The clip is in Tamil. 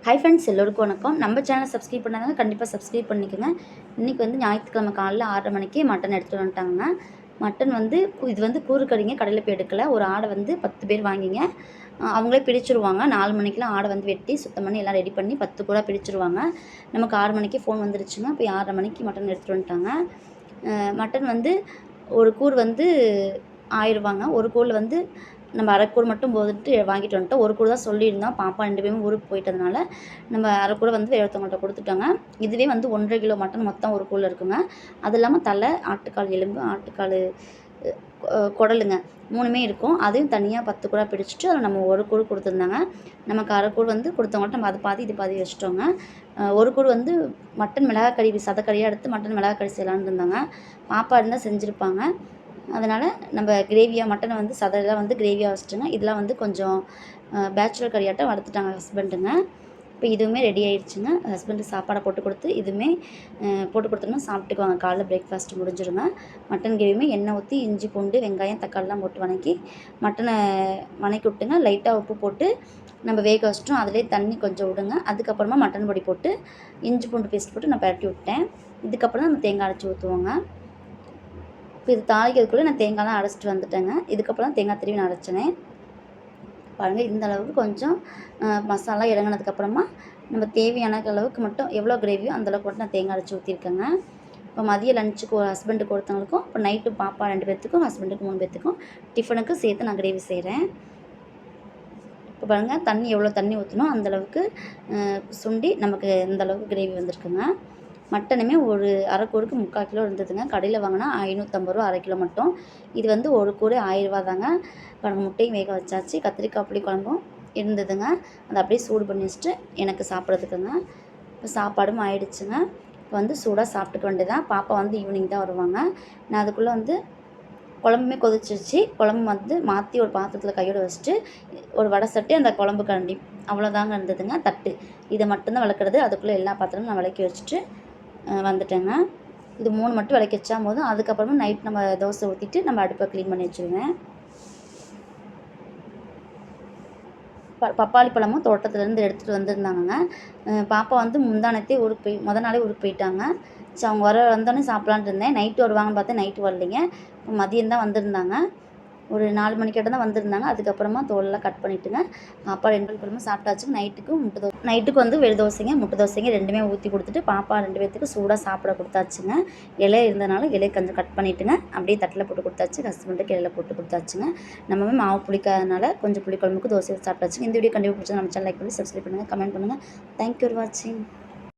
ஹாய் ஃப்ரெண்ட்ஸ், எல்லோருக்கும் வணக்கம். நம்ம சேனலை சப்ஸ்கிரைப் பண்ணாதவங்க கண்டிப்பாக சப்ஸ்கிரைப் பண்ணிக்கோங்க. இன்றைக்கி வந்து ஞாயிற்றுக்கிழமை காலைல 6:30 மணிக்கு மட்டன் எடுத்துகிட்டு வந்துட்டாங்க. மட்டன் வந்து இது வந்து கூறு கறிங்க, கடையில் போய் எடுக்கலை. ஒரு ஆடை வந்து 10 பேர் வாங்கிங்க. அவங்களே பிடிச்சிருவாங்க. 4 மணிக்கெலாம் ஆடை வந்து வெட்டி சுத்தம் பண்ணி எல்லாம் ரெடி பண்ணி 10 கூட பிடிச்சிருவாங்க. நமக்கு 6 மணிக்கே ஃபோன் வந்துருச்சுங்க. போய் 6:30 மணிக்கு மட்டன் எடுத்துகிட்டு வந்துட்டாங்க. மட்டன் வந்து ஒரு கூறு வந்து ரூ. 1000. ஒரு கூறில் வந்து நம்ம அரைக்கூறு மட்டும் போட்டுட்டு வாங்கிட்டு வந்துட்டோம். ஒரு கூறு தான் சொல்லியிருந்தோம். பாப்பா 2 பேரும் ஊருக்கு போயிட்டதுனால நம்ம அரைக்கூறு வந்து வேற ஒருத்தவங்கள்ட்ட கொடுத்துட்டோங்க. இதுவே வந்து 1 1/2 கிலோ மட்டன் மொத்தம் ஒரு கூறில் இருக்குங்க. அது இல்லாமல் தலை, ஆட்டுக்கால் எலும்பு, ஆட்டுக்கால் குடலுங்க 3மே இருக்கும். அதையும் தனியாக 10 கூறா பிடிச்சிட்டு அதில் நம்ம ஒரு கூறு கொடுத்துருந்தாங்க. நமக்கு அரைக்கூறு வந்து கொடுத்தவங்கள்ட்ட நம்ம அது பாதி இது பாதி வச்சுட்டோங்க. ஒரு கூறு வந்து மட்டன் மிளகாய் கறி சதைக்கறியாக எடுத்து மட்டன் மிளகாய் கறி செய்யலான்னு இருந்தாங்க. பாப்பா இருந்தால் செஞ்சுருப்பாங்க. அதனால் நம்ம கிரேவியாக மட்டனை வந்து சதையெல்லாம் வந்து கிரேவியாக வச்சுட்டுங்க. இதெல்லாம் வந்து கொஞ்சம் பேச்சுலர் கறியாட்டம் வறுத்துட்டாங்க ஹஸ்பண்டுங்க. இப்போ இதுவுமே ரெடி ஆயிடுச்சுங்க. ஹஸ்பண்டுக்கு சாப்பாடை போட்டு கொடுத்து இதுவுமே போட்டு கொடுத்தோம்னா சாப்பிட்டுக்குவாங்க. காலைல பிரேக்ஃபாஸ்ட் முடிஞ்சிருங்க. மட்டன் கிரேவியுமே எண்ணெய் ஊற்றி இஞ்சி பூண்டு வெங்காயம் தக்காளிலாம் போட்டு வதக்கி மட்டனை வதக்கி விட்டுங்க. லைட்டாக உப்பு போட்டு நம்ம வேக வச்சிட்டோம். அதிலே தண்ணி கொஞ்சம் விடுங்க. அதுக்கப்புறமா மட்டன் பொடி போட்டு இஞ்சி பூண்டு பேஸ்ட் போட்டு நான் பரட்டி விட்டேன். இதுக்கப்புறம் நம்ம தேங்காய் அரைச்சி ஊற்றுவோங்க. இப்போ இது தாளிக்கிறதுக்குள்ளே நான் தேங்காய்லாம் அரைச்சிட்டு வந்துட்டேங்க. இதுக்கப்புறம் தேங்காய் திருவி நான் அரைச்சினேன். பாருங்கள், இந்த அளவுக்கு கொஞ்சம் மசாலா இறங்கினதுக்கப்புறமா நம்ம தேவையான அளவுக்கு மட்டும் எவ்வளோ கிரேவியோ அந்தளவுக்கு மட்டும் நான் தேங்காய் அரைச்சி ஊற்றிருக்கேங்க. இப்போ மதிய லஞ்சுக்கு ஒரு ஹஸ்பண்டுக்கு ஒருத்தவங்களுக்கும், இப்போ நைட்டு பாப்பா 2 பேர்த்துக்கும், ஹஸ்பண்டுக்கு 3 பேர்த்துக்கும் டிஃபனுக்கு சேர்த்து நான் கிரேவி செய்கிறேன். இப்போ பாருங்கள், தண்ணி எவ்வளோ தண்ணி ஊற்றணும் அந்தளவுக்கு சுண்டி நமக்கு இந்தளவுக்கு கிரேவி வந்திருக்குங்க. மட்டனுமே ஒரு அரைக்கூறுக்கு 3/4 கிலோ இருந்ததுங்க. கடையில் வாங்கினா ரூ. 550 1/2 கிலோ மட்டும். இது வந்து ஒரு கூறு ரூ. 1000 தாங்க. இப்போ முட்டையும் வேக வச்சாச்சு. கத்திரிக்காய் புளி குழம்பும் இருந்ததுங்க. அதை அப்படியே சூடு பண்ணி வச்சுட்டு எனக்கு சாப்பிட்றதுக்குங்க. இப்போ சாப்பாடும் ஆயிடுச்சுங்க. இப்போ வந்து சூடாக சாப்பிட்டுக்க வேண்டியதான். பாப்பா வந்து ஈவினிங் தான் வருவாங்க. நான் அதுக்குள்ளே வந்து குழம்புமே கொதிச்சிருச்சு. குழம்பு வந்து மாற்றி ஒரு பாத்திரத்தில் கையோடு வச்சுட்டு ஒரு வடை சட்டி அந்த குழம்பு கரண்டி அவ்வளோதாங்க இருந்ததுங்க. தட்டு இதை மட்டும்தான் விளக்குறது. அதுக்குள்ளே எல்லா பாத்திரமும் நான் விளக்கி வச்சுட்டு வந்துட்டேங்க. இது 3 மட்டும் விளக்கி வச்சா போதும். அதுக்கப்புறமா நைட் நம்ம தோசை ஊற்றிட்டு நம்ம அடுப்பை க்ளீன் பண்ணி வச்சுருவேன். பப்பாளி பழமும் தோட்டத்துலேருந்து எடுத்துகிட்டு வந்திருந்தாங்கங்க. பாப்பா வந்து முந்தானத்தே ஊருக்கு போய் நாளே ஊருக்கு போயிட்டாங்க. சரி, அவங்க வந்தோடனே சாப்பிட்லான்ட்டு இருந்தேன். நைட்டு வருவாங்கன்னு பார்த்தா நைட்டு வரலைங்க. மதியம் தான் வந்திருந்தாங்க. ஒரு 4 மணிக்கிட்ட தான் வந்திருந்தாங்க. அதுக்கப்புறமா தோலெல்லாம் கட் பண்ணிவிட்டுங்க. பாப்பா 2 பேருமே சாப்பிட்டாச்சு. நைட்டுக்கு வந்து வெறும் தோசைங்க முட்டை தோசைங்க 2மே ஊற்றி கொடுத்துட்டு பாப்பா 2 பேர்த்துக்கு சூடாக சாப்பிட கொடுத்தாச்சுங்க. இலை இருந்தனால இலையை கொஞ்சம் கட் பண்ணிவிட்டுங்க. அப்படியே தட்டில் போட்டு கொடுத்தாச்சு. ஹஸ்பண்டுக்கு இலையில் போட்டு கொடுத்தாச்சுங்க. நம்மவே மாவு புளிக்காதனால கொஞ்சம் புளிக்குழம்புக்கு தோசை சாப்பிட்டாச்சுங்க. இந்த வீடியோ கண்டிப்பாக பிடிச்சா நம்ம சேனல் லைக் பண்ணி சப்ஸ்கிரைப் பண்ணுங்கள், கமெண்ட் பண்ணுங்கள். தேங்க்யூ ஃபார் வாட்சிங்.